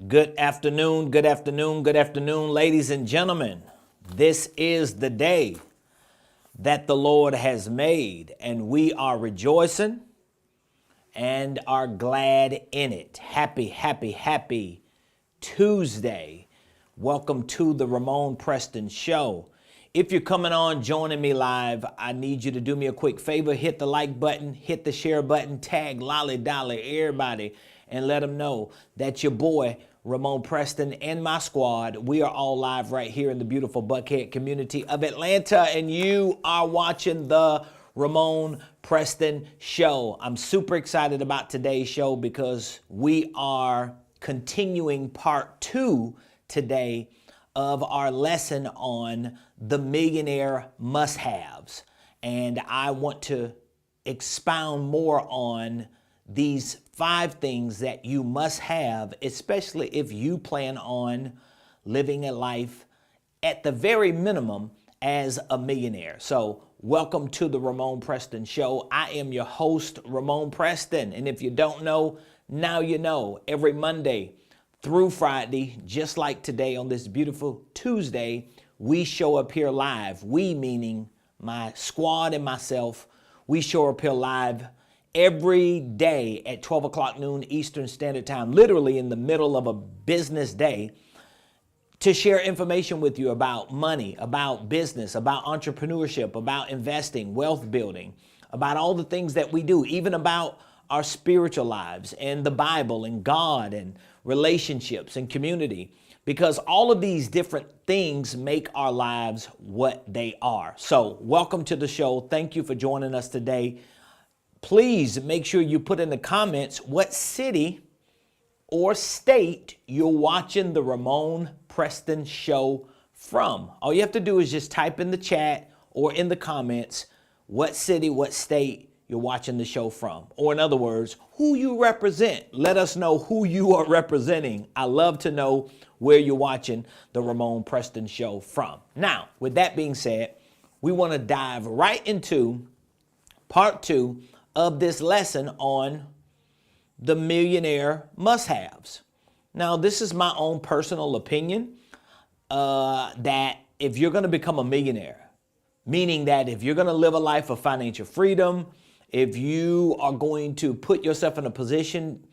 Good afternoon, good afternoon, good afternoon, ladies and gentlemen. This is the day that the Lord has made, and we are rejoicing and are glad in it. Happy, happy, happy Tuesday. Welcome to the Ramon Preston Show. If you're coming on, joining me live, I need you to do me a quick favor. Hit the like button, hit the share button, tag Lolly Dolly, everybody, and let them know that your boy, Ramon Preston, and my squad, we are all live right here in the beautiful Buckhead community of Atlanta, and you are watching the Ramon Preston Show. I'm super excited about today's show because we are continuing part 2 today of our lesson on the millionaire must-haves. And I want to expound more on these 5 things that you must have, especially if you plan on living a life at the very minimum as a millionaire. So welcome to the Ramon Preston Show. I am your host, Ramon Preston. And if you don't know, now you know. Every Monday through Friday, just like today on this beautiful Tuesday, we show up here live. We, meaning my squad and myself, we show up here live every day at 12 o'clock noon Eastern Standard Time, literally in the middle of a business day, to share information with you about money, about business, about entrepreneurship, about investing, wealth building, about all the things that we do, even about our spiritual lives and the Bible and God and relationships and community, because all of these different things make our lives what they are. So welcome to the show. Thank you for joining us today. Please make sure you put in the comments what city or state you're watching the Ramon Preston Show from. All you have to do is just type in the chat or in the comments what city, what state you're watching the show from. Or in other words, who you represent. Let us know who you are representing. I love to know where you're watching the Ramon Preston Show from. Now, with that being said, we want to dive right into part 2 of this lesson on the millionaire must-haves. Now, this is my own personal opinion that if you're going to become a millionaire, meaning that if you're going to live a life of financial freedom, if you are going to put yourself in a position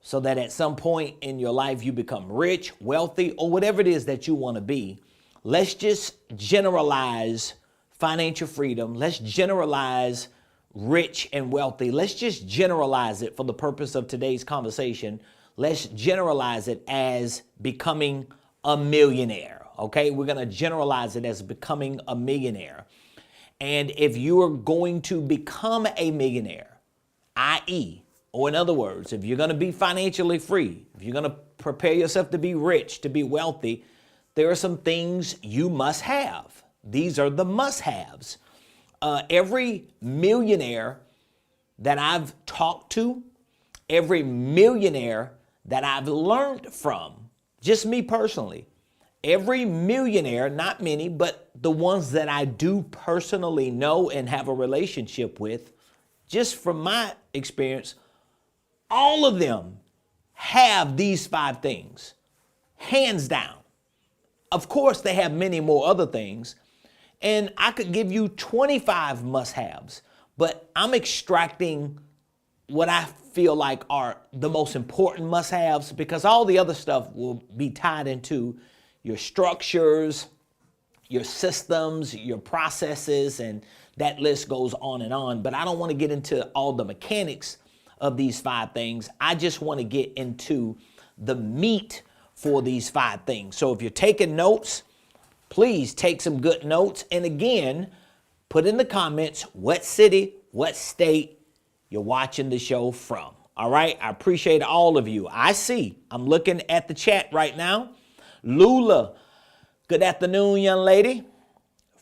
so that at some point in your life you become rich, wealthy, or whatever it is that you want to be, let's just generalize financial freedom. Let's generalize rich and wealthy. Let's just generalize it for the purpose of today's conversation. Let's generalize it as becoming a millionaire. Okay, we're going to generalize it as becoming a millionaire. And if you are going to become a millionaire, i.e., or in other words, if you're going to be financially free, if you're going to prepare yourself to be rich, to be wealthy, there are some things you must have. These are the must-haves. Every millionaire that I've talked to, every millionaire that I've learned from, just me personally, every millionaire, not many, but the ones that I do personally know and have a relationship with, just from my experience, all of them have these 5 things, hands down. Of course, they have many more other things, and I could give you 25 must-haves, but I'm extracting what I feel like are the most important must-haves, because all the other stuff will be tied into your structures, your systems, your processes, and that list goes on and on. But I don't want to get into all the mechanics of these 5 things. I just want to get into the meat for these 5 things. So if you're taking notes, please take some good notes. And again, put in the comments what city, what state you're watching the show from. All right, I appreciate all of you. I'm looking at the chat right now. Lula, good afternoon, young lady,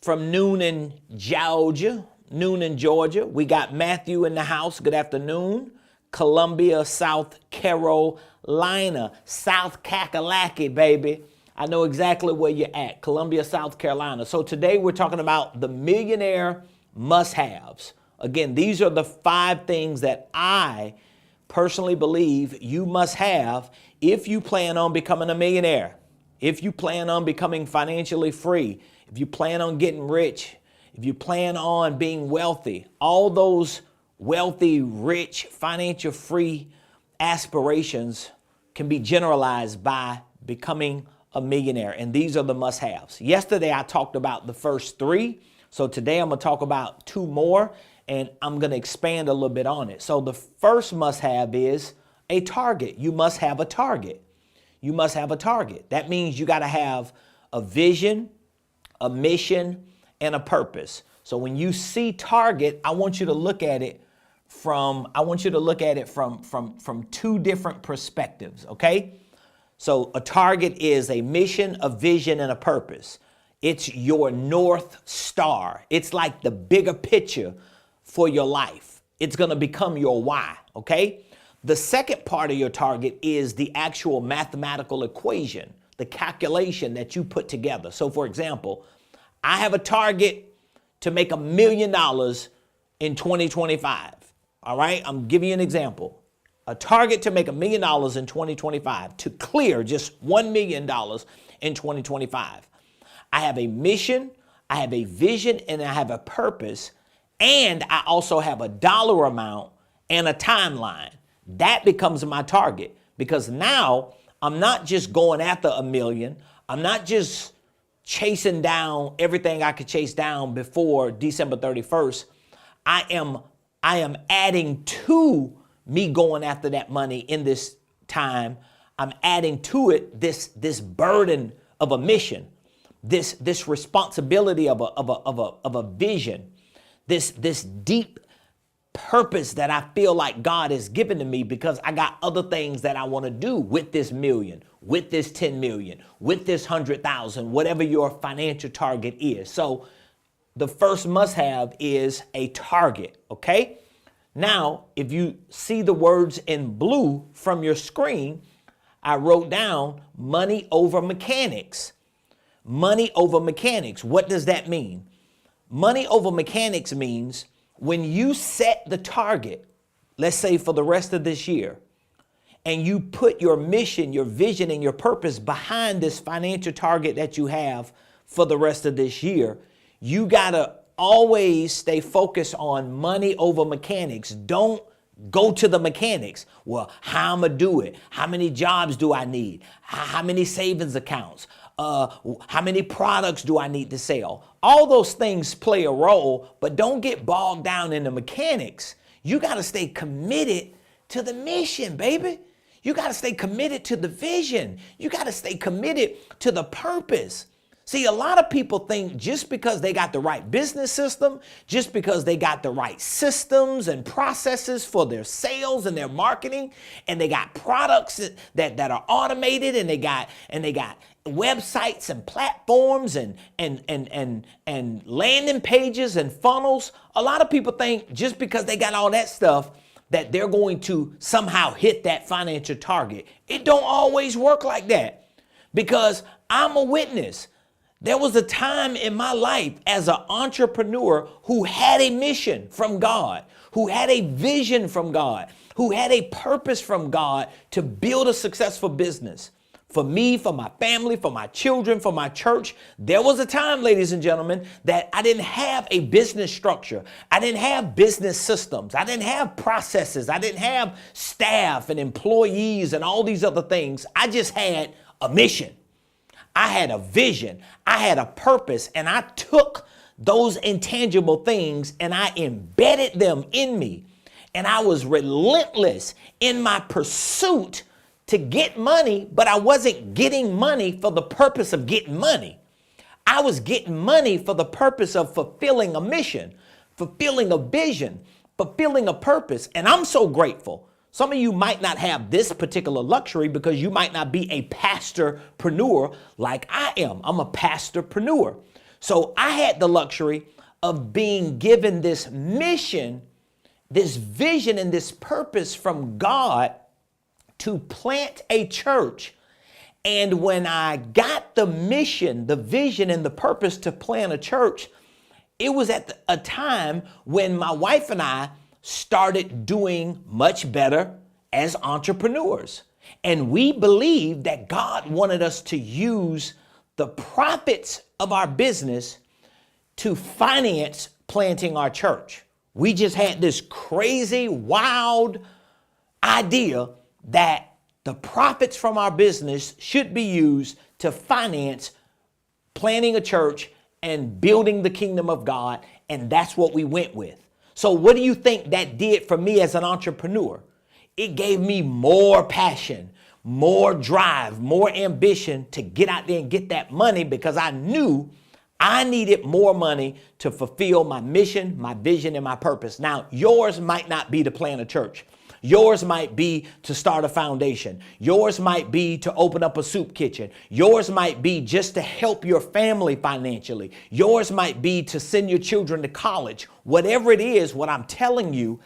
from Noonan, Georgia. We got Matthew in the house. Good afternoon. Columbia, South Carolina. South Kakalaki, baby. I know exactly where you're at. Columbia, South Carolina. So today we're talking about the millionaire must-haves. Again, these are the 5 things that I personally believe you must have if you plan on becoming a millionaire, if you plan on becoming financially free, if you plan on getting rich, if you plan on being wealthy. All those wealthy, rich, financial free aspirations can be generalized by becoming a millionaire. And these are the must-haves. Yesterday, I talked about the first three. So today I'm going to talk about two more, and I'm going to expand a little bit on it. So the first must-have is a target. You must have a target. You must have a target. That means you got to have a vision, a mission, and a purpose. So when you see target, I want you to look at it from two different perspectives, okay? So a target is a mission, a vision, and a purpose. It's your North Star. It's like the bigger picture for your life. It's going to become your why, okay? The second part of your target is the actual mathematical equation, the calculation that you put together. So for example, I have a target to make $1 million in 2025. All right, I'm giving you an example. A target to make $1 million in 2025, to clear just $1 million in 2025. I have a mission, I have a vision, and I have a purpose, and I also have a dollar amount and a timeline. That becomes my target, because now I'm not just going after $1 million. I'm not just chasing down everything I could chase down before December 31st. I am adding to me going after that money in this time. I'm adding to it this burden of a mission, this responsibility of a vision, this deep purpose that I feel like God has given to me, because I got other things that I want to do with this million, with this 10 million, with this 100,000, whatever your financial target is. So the first must-have is a target, okay? Now, if you see the words in blue from your screen, I wrote down money over mechanics. Money over mechanics. What does that mean? Money over mechanics means when you set the target, let's say for the rest of this year, and you put your mission, your vision, and your purpose behind this financial target that you have for the rest of this year, you gotta always stay focused on money over mechanics. Don't go to the mechanics. Well, how am I do it? How many jobs do I need? How many savings accounts? How many products do I need to sell? All those things play a role, but don't get bogged down in the mechanics. You got to stay committed to the mission, baby. You got to stay committed to the vision. You got to stay committed to the purpose. See, a lot of people think just because they got the right business system, just because they got the right systems and processes for their sales and their marketing, and they got products that are automated, and they got websites and platforms and landing pages and funnels. A lot of people think just because they got all that stuff that they're going to somehow hit that financial target. It don't always work like that, because I'm a witness. There was a time in my life as an entrepreneur who had a mission from God, who had a vision from God, who had a purpose from God to build a successful business. For me, for my family, for my children, for my church, there was a time, ladies and gentlemen, that I didn't have a business structure. I didn't have business systems. I didn't have processes. I didn't have staff and employees and all these other things. I just had a mission. I had a vision, I had a purpose, and I took those intangible things and I embedded them in me. And I was relentless in my pursuit to get money, but I wasn't getting money for the purpose of getting money. I was getting money for the purpose of fulfilling a mission, fulfilling a vision, fulfilling a purpose. And I'm so grateful. Some of you might not have this particular luxury because you might not be a pastorpreneur like I am. I'm a pastorpreneur. So I had the luxury of being given this mission, this vision, and this purpose from God to plant a church. And when I got the mission, the vision, and the purpose to plant a church, it was at a time when my wife and I started doing much better as entrepreneurs. And we believe that God wanted us to use the profits of our business to finance planting our church. We just had this crazy, wild idea that the profits from our business should be used to finance planting a church and building the kingdom of God. And that's what we went with. So what do you think that did for me as an entrepreneur? It gave me more passion, more drive, more ambition to get out there and get that money, because I knew I needed more money to fulfill my mission, my vision, and my purpose. Now, yours might not be to plant a church. Yours might be to start a foundation. Yours might be to open up a soup kitchen. Yours might be just to help your family financially. Yours might be to send your children to college. Whatever it is, what I'm telling you,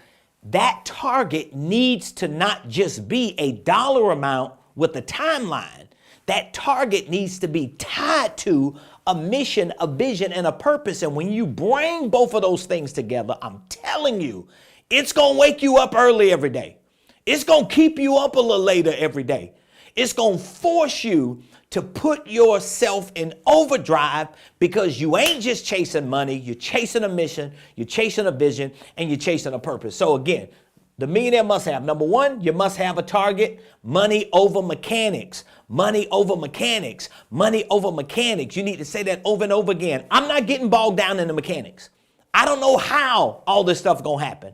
that target needs to not just be a dollar amount with a timeline. That target needs to be tied to a mission, a vision, and a purpose. And when you bring both of those things together, I'm telling you, it's going to wake you up early every day. It's going to keep you up a little later every day. It's going to force you to put yourself in overdrive, because you ain't just chasing money. You're chasing a mission, you're chasing a vision, and you're chasing a purpose. So again, the millionaire must have. Number one, you must have a target. Money over mechanics. Money over mechanics. Money over mechanics. You need to say that over and over again. I'm not getting bogged down in the mechanics. I don't know how all this stuff gonna happen.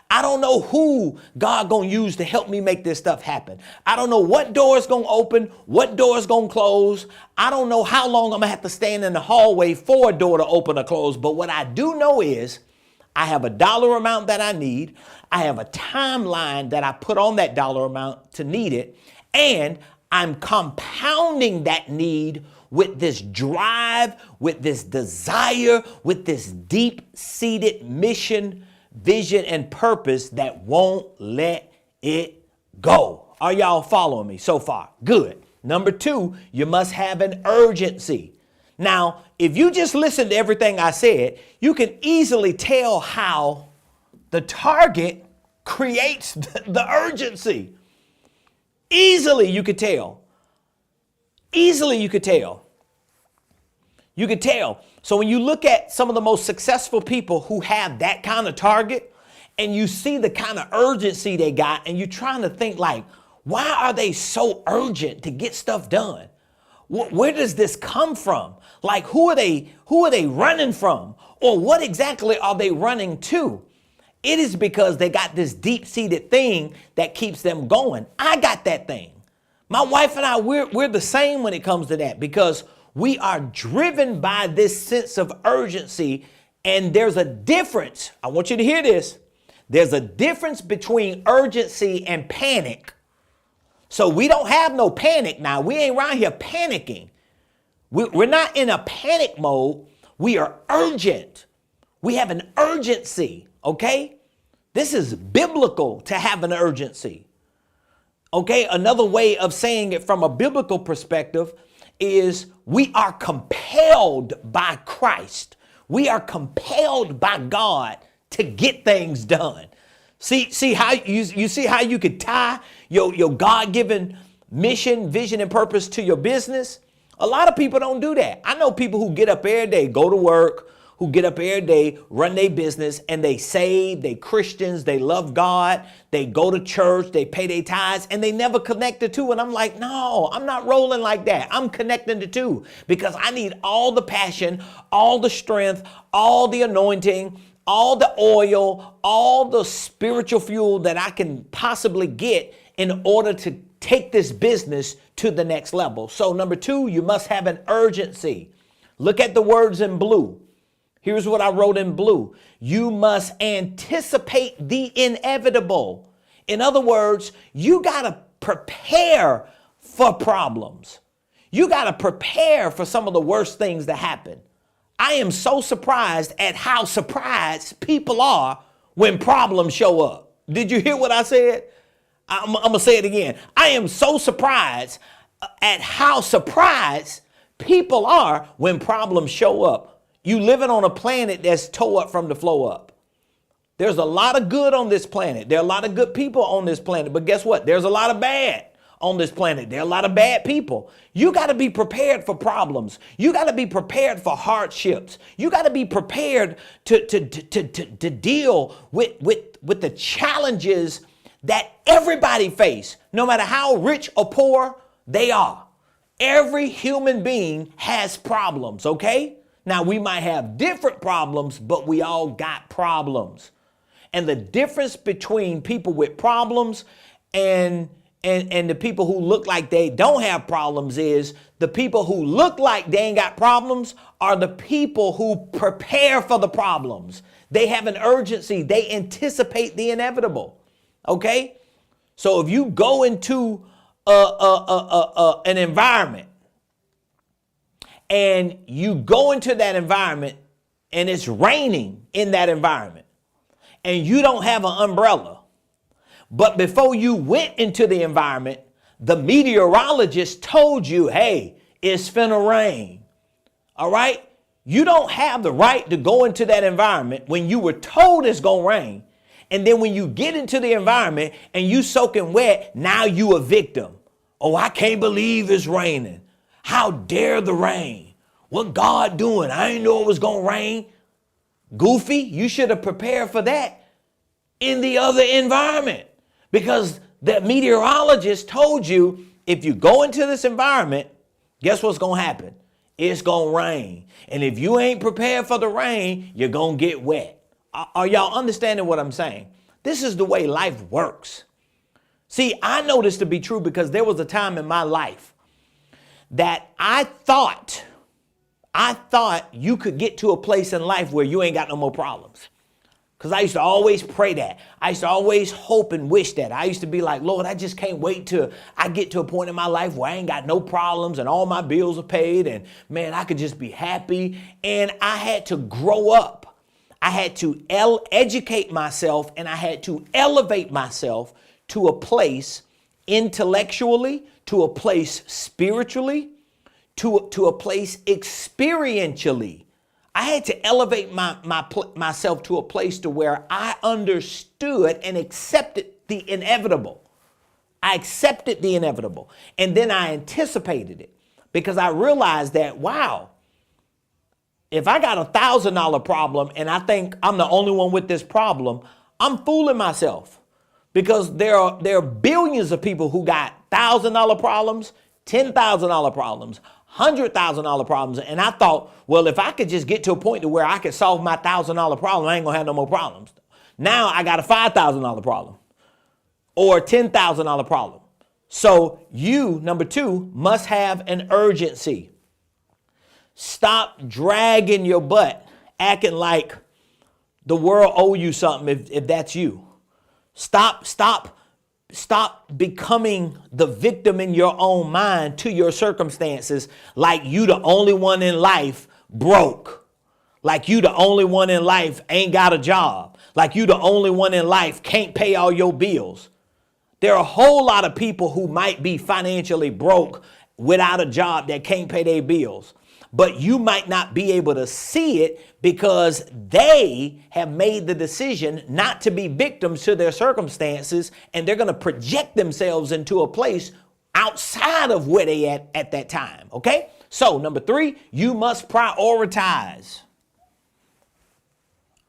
I don't know who God gonna use to help me make this stuff happen. I don't know what door is gonna open, what door is gonna close. I don't know how long I'm gonna have to stand in the hallway for a door to open or close. But what I do know is I have a dollar amount that I need. I have a timeline that I put on that dollar amount to need it. And I'm compounding that need with this drive, with this desire, with this deep-seated mission, vision, and purpose that won't let it go. Are y'all following me so far? Good. Number two, you must have an urgency. Now, if you just listen to everything I said, you can easily tell how the target creates the urgency. Easily you could tell. Easily you could tell. You could tell. So when you look at some of the most successful people who have that kind of target, and you see the kind of urgency they got, and you're trying to think like, why are they so urgent to get stuff done? Where does this come from? Like, who are they running from? Or what exactly are they running to? It is because they got this deep-seated thing that keeps them going. I got that thing. My wife and I, we're the same when it comes to that, because we are driven by this sense of urgency. And there's a difference. I want you to hear this. There's a difference between urgency and panic. So we don't have no panic now. We ain't around here panicking. We're not in a panic mode. We are urgent. We have an urgency, okay? This is biblical to have an urgency. Okay, another way of saying it from a biblical perspective is we are compelled by Christ. We are compelled by God to get things done. See how you see how you could tie your God-given mission, vision, and purpose to your business? A lot of people don't do that. I know people who get up every day, go to work, who get up every day, run their business, and they save, they Christians, they love God, they go to church, they pay their tithes, and they never connect the two. And I'm like, no, I'm not rolling like that. I'm connecting the two because I need all the passion, all the strength, all the anointing, all the oil, all the spiritual fuel that I can possibly get in order to take this business to the next level. So number two, you must have an urgency. Look at the words in blue. Here's what I wrote in blue. You must anticipate the inevitable. In other words, you got to prepare for problems. You got to prepare for some of the worst things that happen. I am so surprised at how surprised people are when problems show up. Did you hear what I said? I'm going to say it again. I am so surprised at how surprised people are when problems show up. You living on a planet that's toe up from the flow up. There's a lot of good on this planet. There are a lot of good people on this planet. But guess what? There's a lot of bad on this planet. There are a lot of bad people. You got to be prepared for problems. You got to be prepared for hardships. You got to be prepared to deal with the challenges that everybody face, no matter how rich or poor they are. Every human being has problems, okay? Now, we might have different problems, but we all got problems. And the difference between people with problems and the people who look like they don't have problems is the people who look like they ain't got problems are the people who prepare for the problems. They have an urgency. They anticipate the inevitable. Okay? So if you go into an environment and you go into that environment and it's raining in that environment and you don't have an umbrella, but before you went into the environment, the meteorologist told you, hey, it's finna rain. All right? You don't have the right to go into that environment when you were told it's gonna rain. And then when you get into the environment and you soaking wet, now you a victim. Oh, I can't believe it's raining. How dare the rain? What God doing? I didn't know it was gonna rain. Goofy, you should have prepared for that in the other environment. Because the meteorologist told you, if you go into this environment, guess what's going to happen? It's going to rain. And if you ain't prepared for the rain, you're going to get wet. Are y'all understanding what I'm saying? This is the way life works. See, I know this to be true because there was a time in my life that I thought you could get to a place in life where you ain't got no more problems. Because I used to always pray that. I used to always hope and wish that. I used to be like, Lord, I just can't wait till I get to a point in my life where I ain't got no problems and all my bills are paid and man, I could just be happy. And I had to grow up. I had to educate myself and I had to elevate myself to a place intellectually, to a place spiritually, to a place experientially. I had to elevate myself to a place to where I understood and accepted the inevitable. I accepted the inevitable. And then I anticipated it because I realized that, wow, if I got $1,000 problem and I think I'm the only one with this problem, I'm fooling myself because there are billions of people who got $1,000 problems, $10,000 problems, $100,000 problems. And I thought, well, if I could just get to a point to where I could solve my $1,000 problem, I ain't gonna have no more problems. Now I got a $5,000 problem or a $10,000 problem. So you, number two, must have an urgency. Stop dragging your butt, acting like the world owe you something if that's you. Stop becoming the victim in your own mind to your circumstances like you the only one in life broke. Like you the only one in life ain't got a job. Like you the only one in life can't pay all your bills. There are a whole lot of people who might be financially broke without a job that can't pay their bills. But you might not be able to see it because they have made the decision not to be victims to their circumstances, and they're going to project themselves into a place outside of where they at that time. Okay? So, number three, you must prioritize.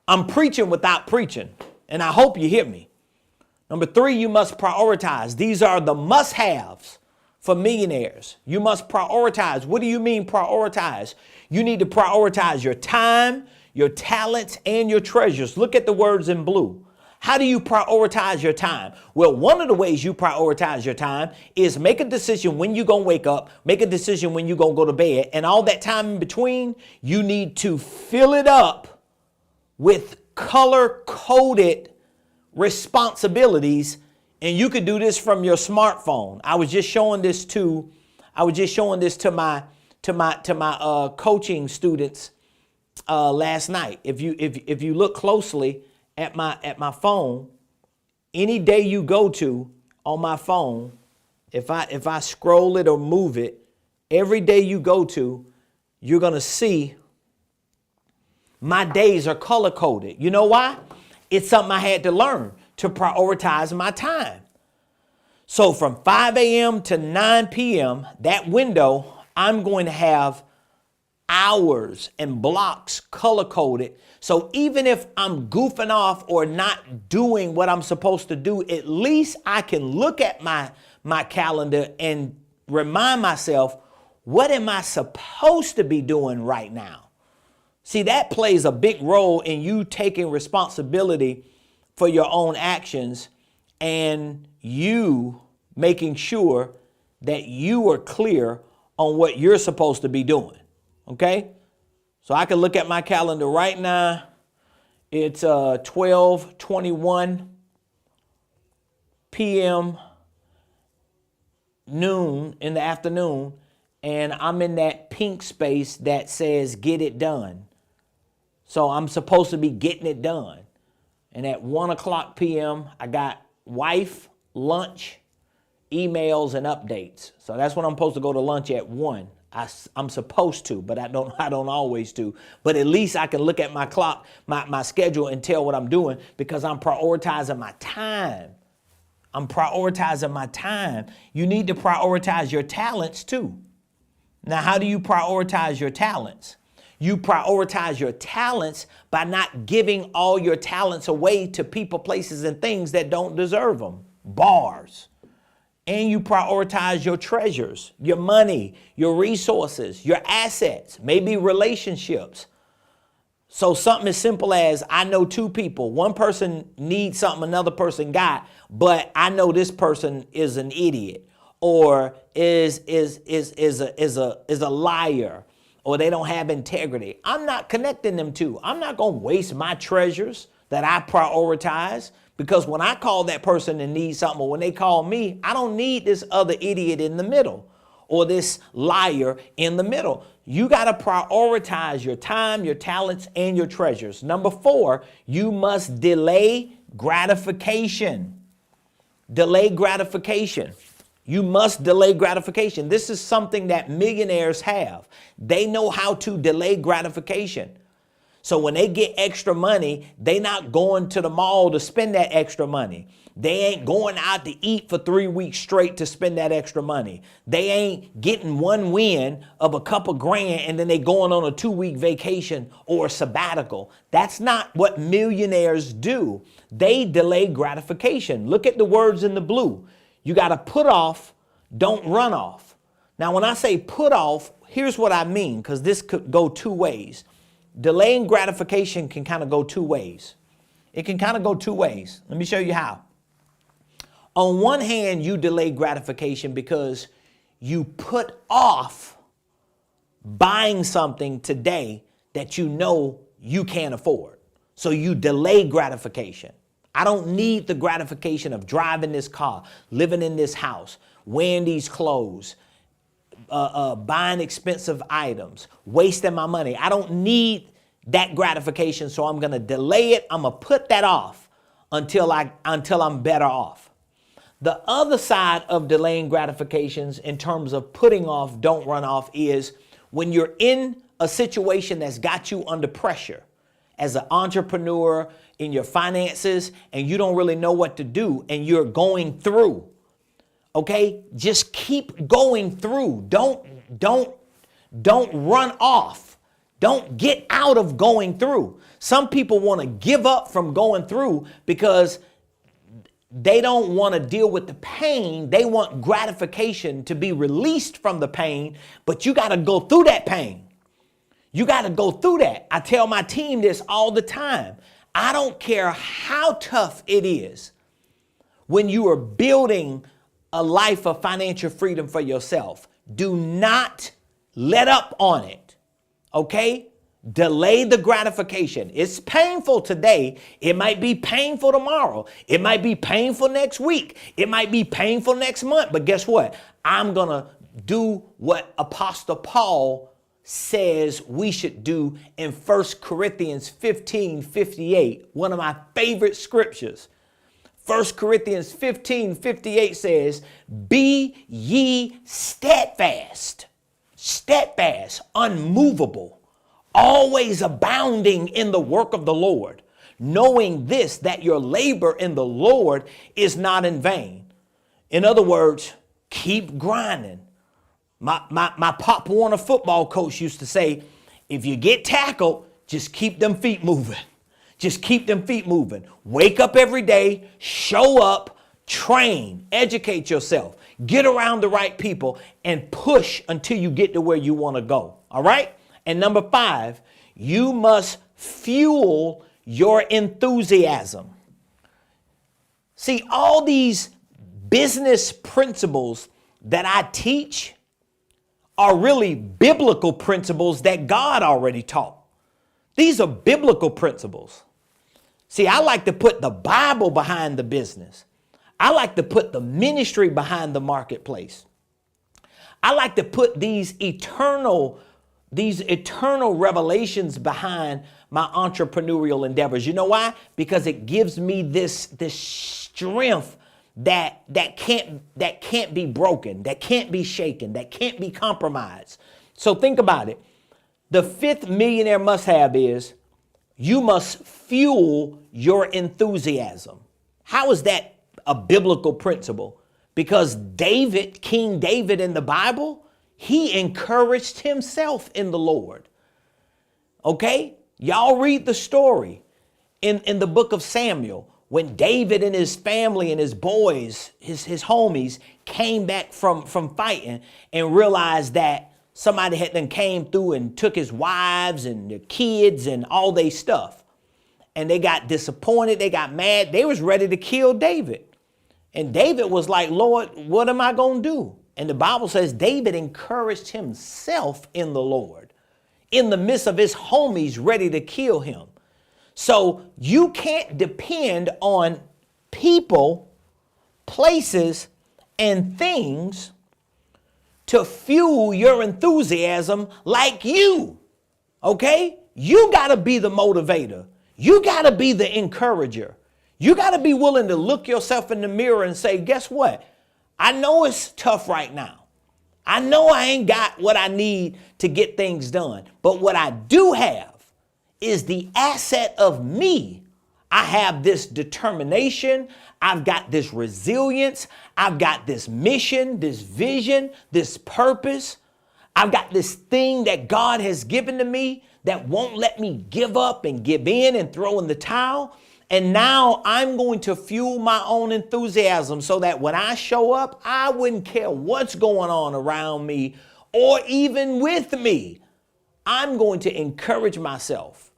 I'm preaching without preaching, and I hope you hear me. Number three, you must prioritize. These are the must-haves for millionaires. You must prioritize. What do you mean prioritize? You need to prioritize your time, your talents, and your treasures. Look at the words in blue. How do you prioritize your time? Well, one of the ways you prioritize your time is make a decision when you're going to wake up, make a decision when you're going to go to bed, and all that time in between, you need to fill it up with color-coded responsibilities. And you could do this from your smartphone. I was just showing this to my coaching students last night. If you look closely at my phone, any day you go to on my phone, if I scroll it or move it, every day you go to, you're gonna see my days are color coded. You know why? It's something I had to learn to prioritize my time. So from 5 a.m. to 9 p.m., that window, I'm going to have hours and blocks color coded. So even if I'm goofing off or not doing what I'm supposed to do, at least I can look at my calendar and remind myself, what am I supposed to be doing right now? See, that plays a big role in you taking responsibility for your own actions and you making sure that you are clear on what you're supposed to be doing. Okay? So I can look at my calendar right now. It's 12:21 p.m. noon in the afternoon, and I'm in that pink space that says get it done. So I'm supposed to be getting it done. And at 1 o'clock p.m., I got wife, lunch, emails, and updates. So that's when I'm supposed to go to lunch at 1. I'm supposed to, but I don't always do. But at least I can look at my clock, my schedule, and tell what I'm doing because I'm prioritizing my time. I'm prioritizing my time. You need to prioritize your talents too. Now, how do you prioritize your talents? You prioritize your talents by not giving all your talents away to people, places, and things that don't deserve them. Bars. And you prioritize your treasures, your money, your resources, your assets, maybe relationships. So something as simple as I know two people. One person needs something another person got, but I know this person is an idiot or is a liar, or they don't have integrity. I'm not connecting them to. I'm not going to waste my treasures that I prioritize, because when I call that person and need something, or when they call me, I don't need this other idiot in the middle or this liar in the middle. You got to prioritize your time, your talents, and your treasures. Number 4, you must delay gratification. Delay gratification. You must delay gratification. This is something that millionaires have. They know how to delay gratification. So when they get extra money, they not going to the mall to spend that extra money. They ain't going out to eat for 3 weeks straight to spend that extra money. They ain't getting one win of a couple grand and then they going on a 2-week vacation or a sabbatical. That's not what millionaires do. They delay gratification. Look at the words in the blue. You got to put off, don't run off. Now, when I say put off, here's what I mean, because this could go two ways. Delaying gratification can kind of go two ways. It can kind of go two ways. Let me show you how. On one hand, you delay gratification because you put off buying something today that you know you can't afford. So you delay gratification. I don't need the gratification of driving this car, living in this house, wearing these clothes, buying expensive items, wasting my money. I don't need that gratification, so I'm going to delay it. I'm going to put that off until I'm better off. The other side of delaying gratifications in terms of putting off, don't run off, is when you're in a situation that's got you under pressure as an entrepreneur in your finances and you don't really know what to do and you're going through. Okay, just keep going through. Don't run off. Don't get out of going through. Some people want to give up from going through because they don't want to deal with the pain. They want gratification to be released from the pain, but you got to go through that pain. You got to go through that. I tell my team this all the time. I don't care how tough it is when you are building a life of financial freedom for yourself. Do not let up on it. Okay? Delay the gratification. It's painful today. It might be painful tomorrow. It might be painful next week. It might be painful next month. But guess what? I'm going to do what Apostle Paul says we should do in 1 Corinthians 15:58, one of my favorite scriptures. 1 Corinthians 15:58 says, be ye steadfast, unmovable, always abounding in the work of the Lord, knowing this, that your labor in the Lord is not in vain. In other words, keep grinding. My Pop Warner football coach used to say, if you get tackled, just keep them feet moving. Just keep them feet moving. Wake up every day, show up, train, educate yourself, get around the right people, and push until you get to where you want to go. All right? And number 5, you must fuel your enthusiasm. See, all these business principles that I teach are really biblical principles that God already taught. These are biblical principles. See, I like to put the Bible behind the business. I like to put the ministry behind the marketplace. I like to put these eternal revelations behind my entrepreneurial endeavors. You know why? Because it gives me this strength that can't be broken, that can't be shaken, that can't be compromised. So think about it. The 5th millionaire must-have is you must fuel your enthusiasm. How is that a biblical principle? Because David, King David in the Bible, he encouraged himself in the Lord. Okay? Y'all read the story in the book of Samuel when David and his family and his boys, his homies, came back from fighting and realized that somebody had then came through and took his wives and their kids and all their stuff. And they got disappointed. They got mad. They was ready to kill David. And David was like, Lord, what am I going to do? And the Bible says David encouraged himself in the Lord in the midst of his homies ready to kill him. So you can't depend on people, places, and things to fuel your enthusiasm like you. Okay? You got to be the motivator. You got to be the encourager. You got to be willing to look yourself in the mirror and say, guess what? I know it's tough right now. I know I ain't got what I need to get things done. But what I do have is the asset of me. I have this determination. I've got this resilience. I've got this mission, this vision, this purpose. I've got this thing that God has given to me that won't let me give up and give in and throw in the towel. And now I'm going to fuel my own enthusiasm so that when I show up, I wouldn't care what's going on around me or even with me. I'm going to encourage myself.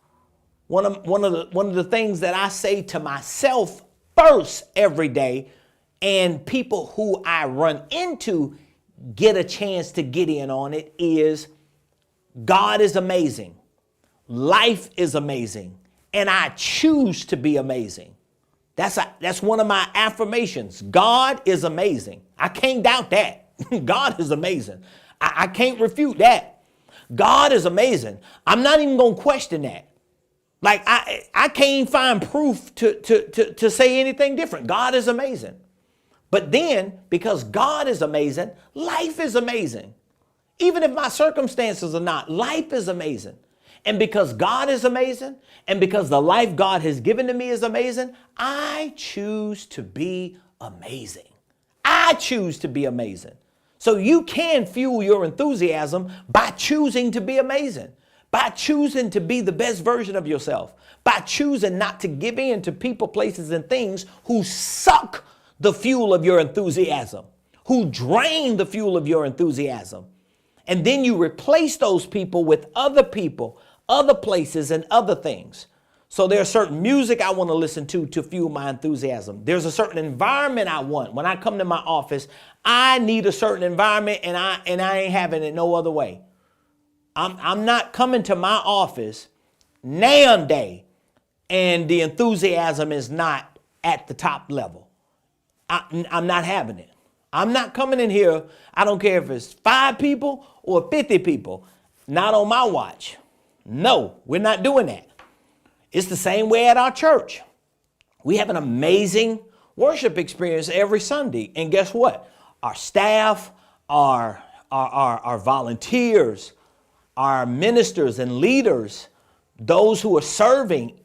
One of the things that I say to myself first every day, and people who I run into get a chance to get in on it, is God is amazing. Life is amazing. And I choose to be amazing. That's one of my affirmations. God is amazing. I can't doubt that. God is amazing. I can't refute that. God is amazing. I'm not even going to question that. Like I can't find proof to say anything different. God is amazing. But then, because God is amazing, life is amazing. Even if my circumstances are not, life is amazing. And because God is amazing, and because the life God has given to me is amazing, I choose to be amazing. I choose to be amazing. So you can fuel your enthusiasm by choosing to be amazing, by choosing to be the best version of yourself, by choosing not to give in to people, places, and things who suck the fuel of your enthusiasm, who drain the fuel of your enthusiasm. And then you replace those people with other people, other places, and other things. So there's certain music I want to listen to fuel my enthusiasm. There's a certain environment I want. When I come to my office, I need a certain environment, and I ain't having it no other way. I'm not coming to my office now day and the enthusiasm is not at the top level. I'm not having it. I'm not coming in here. I don't care if it's 5 people or 50 people. Not on my watch. No, we're not doing that. It's the same way at our church. We have an amazing worship experience every Sunday. And guess what? Our staff, our volunteers, our ministers and leaders, those who are serving,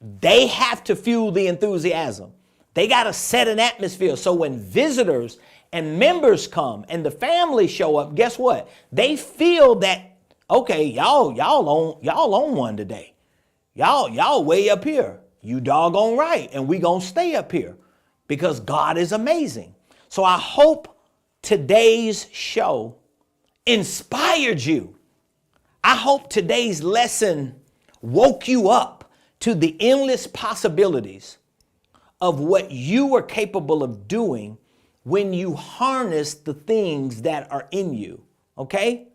they have to fuel the enthusiasm. They got to set an atmosphere. So when visitors and members come and the family show up, guess what? They feel that, okay, y'all on one today. Y'all way up here. You doggone right. And we gonna stay up here because God is amazing. So I hope today's show inspired you. I hope today's lesson woke you up to the endless possibilities of what you are capable of doing when you harness the things that are in you. Okay?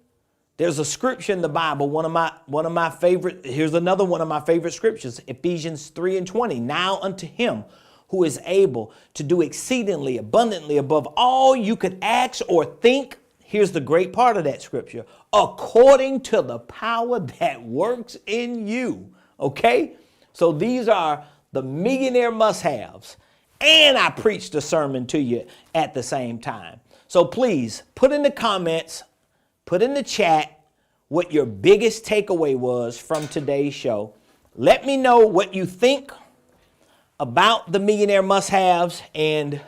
There's a scripture in the Bible, one of my favorite, here's another one of my favorite scriptures, Ephesians 3:20. Now unto him who is able to do exceedingly abundantly above all you could ask or think. Here's the great part of that scripture. According to the power that works in you. Okay? So these are the millionaire must-haves. And I preached a sermon to you at the same time. So please put in the comments, put in the chat what your biggest takeaway was from today's show. Let me know what you think about the millionaire must-haves, and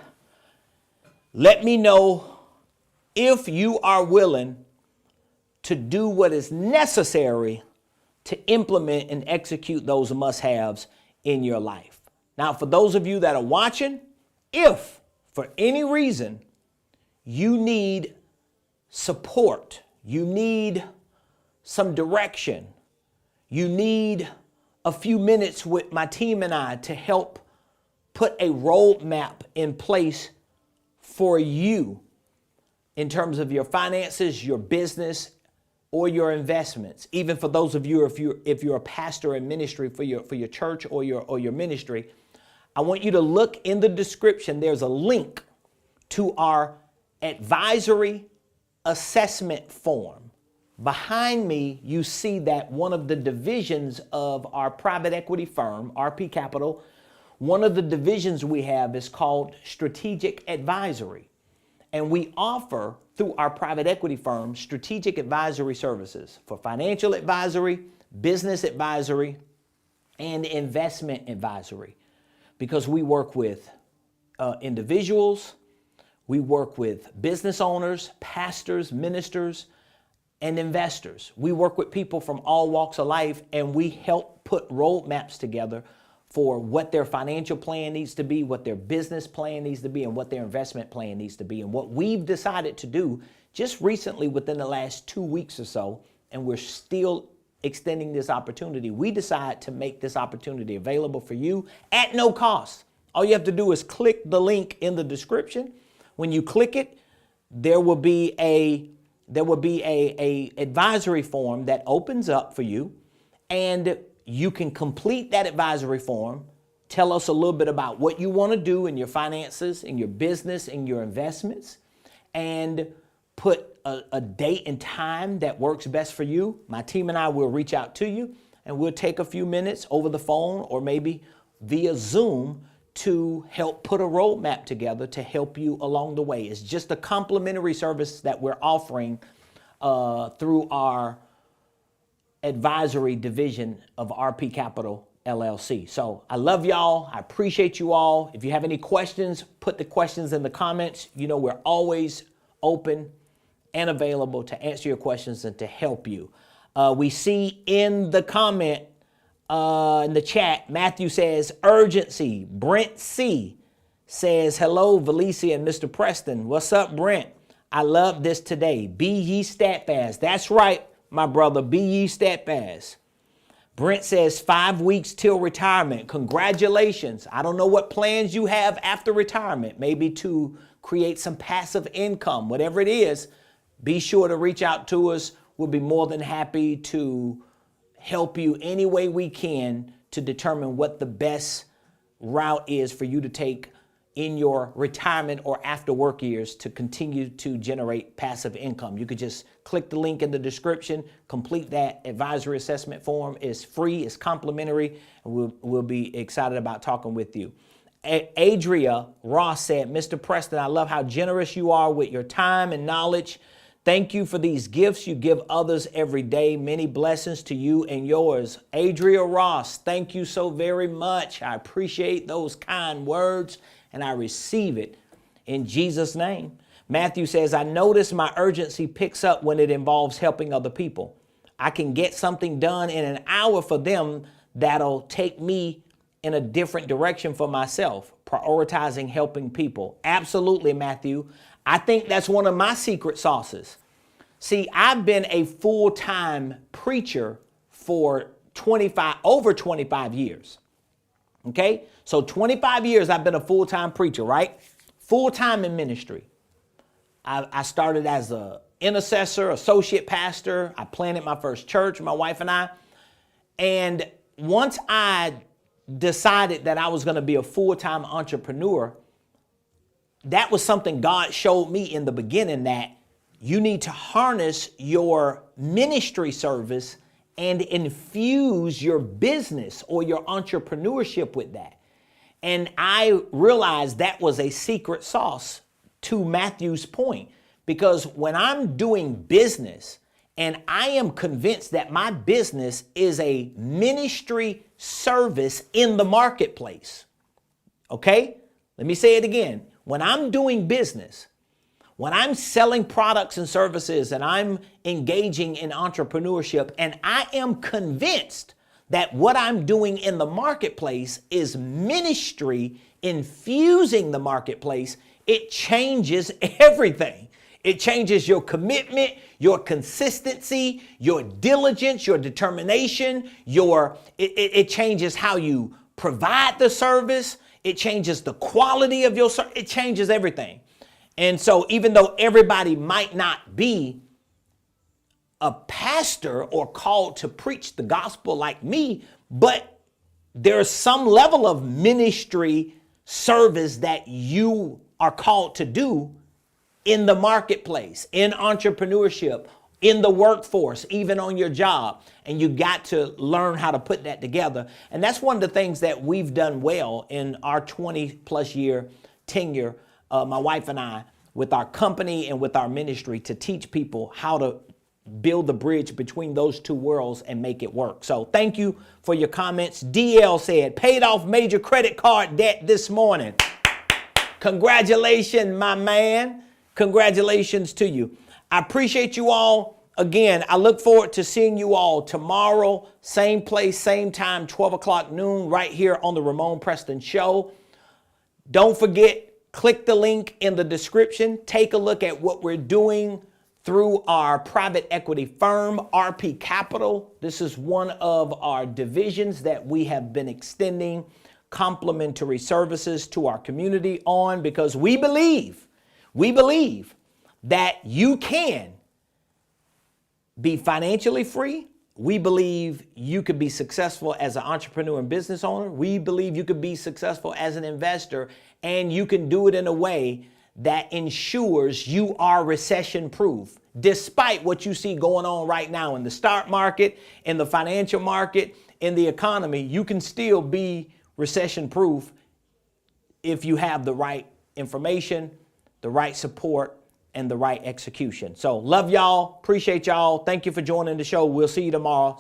let me know if you are willing to do what is necessary to implement and execute those must-haves in your life. Now, for those of you that are watching, if for any reason you need support, you need some direction, you need a few minutes with my team and I to help put a roadmap in place for you in terms of your finances, your business, or your investments. Even for those of you, if you're a pastor in ministry for your church or your ministry, I want you to look in the description. There's a link to our advisory assessment form. Behind me, you see that one of the divisions of our private equity firm, RP Capital, one of the divisions we have is called Strategic Advisory. And we offer, through our private equity firm, strategic advisory services for financial advisory, business advisory, and investment advisory. Because we work with individuals, we work with business owners, pastors, ministers, and investors. We work with people from all walks of life, and we help put roadmaps together for what their financial plan needs to be, what their business plan needs to be, and what their investment plan needs to be. And what we've decided to do just recently within the last 2 weeks or so, and we're still extending this opportunity, we decide to make this opportunity available for you at no cost. All you have to do is click the link in the description. When you click it, there will be a advisory form that opens up for you, and you can complete that advisory form. Tell us a little bit about what you want to do in your finances, in your business, in your investments, and put a date and time that works best for you. My team and I will reach out to you, and we'll take a few minutes over the phone or maybe via Zoom to help put a roadmap together to help you along the way. It's just a complimentary service that we're offering through our advisory division of RP Capital LLC. So I love y'all. I appreciate you all. If you have any questions, put the questions in the comments. You know, we're always open and available to answer your questions and to help you. We see in the comment, in the chat, Matthew says, urgency. Brent C. says, hello, Valicia and Mr. Preston. What's up, Brent? I love this today. Be ye steadfast. That's right, my brother. Be ye steadfast. Brent says 5 weeks till retirement. Congratulations. I don't know what plans you have after retirement, maybe to create some passive income, whatever it is. Be sure to reach out to us. We'll be more than happy to help you any way we can to determine what the best route is for you to take in your retirement or after work years to continue to generate passive income. You could just click the link in the description, complete that advisory assessment form. It's free, it's complimentary, and we'll be excited about talking with you. Adria Ross said, Mr. Preston, I love how generous you are with your time and knowledge. Thank you for these gifts you give others every day. Many blessings to you and yours. Adria Ross, thank you so very much. I appreciate those kind words and I receive it in Jesus' name. Matthew says, I notice my urgency picks up when it involves helping other people. I can get something done in an hour for them that'll take me in a different direction for myself, prioritizing helping people. Absolutely, Matthew. I think that's one of my secret sauces. See, I've been a full-time preacher for over 25 years. Okay? So 25 years I've been a full-time preacher, right? Full-time in ministry. I started as an intercessor, associate pastor. I planted my first church, my wife and I. And once I decided that I was going to be a full-time entrepreneur, that was something God showed me in the beginning, that you need to harness your ministry service and infuse your business or your entrepreneurship with that. And I realized that was a secret sauce to Matthew's point, because when I'm doing business and I am convinced that my business is a ministry service in the marketplace, okay? Let me say it again. When I'm doing business, when I'm selling products and services and I'm engaging in entrepreneurship and I am convinced that what I'm doing in the marketplace is ministry infusing the marketplace, it changes everything. It changes your commitment, your consistency, your diligence, your determination, it changes how you provide the service. It changes the quality of your service. It changes everything. And so even though everybody might not be a pastor or called to preach the gospel like me, but there's some level of ministry service that you are called to do in the marketplace, in entrepreneurship, in the workforce, even on your job. And you got to learn how to put that together. And that's one of the things that we've done well in our 20 plus year tenure, my wife and I, with our company and with our ministry, to teach people how to build the bridge between those two worlds and make it work. So thank you for your comments. DL said, paid off major credit card debt this morning. Congratulations, my man. Congratulations to you. I appreciate you all. Again, I look forward to seeing you all tomorrow, same place, same time, 12 o'clock noon, right here on the Ramon Preston Show. Don't forget, click the link in the description. Take a look at what we're doing through our private equity firm, RP Capital. This is one of our divisions that we have been extending complimentary services to our community on, because we believe that you can be financially free. We believe you could be successful as an entrepreneur and business owner. We believe you could be successful as an investor, and you can do it in a way that ensures you are recession proof. Despite what you see going on right now in the stock market, in the financial market, in the economy, you can still be recession proof if you have the right information, the right support, and the right execution. So love y'all. Appreciate y'all. Thank you for joining the show. We'll see you tomorrow.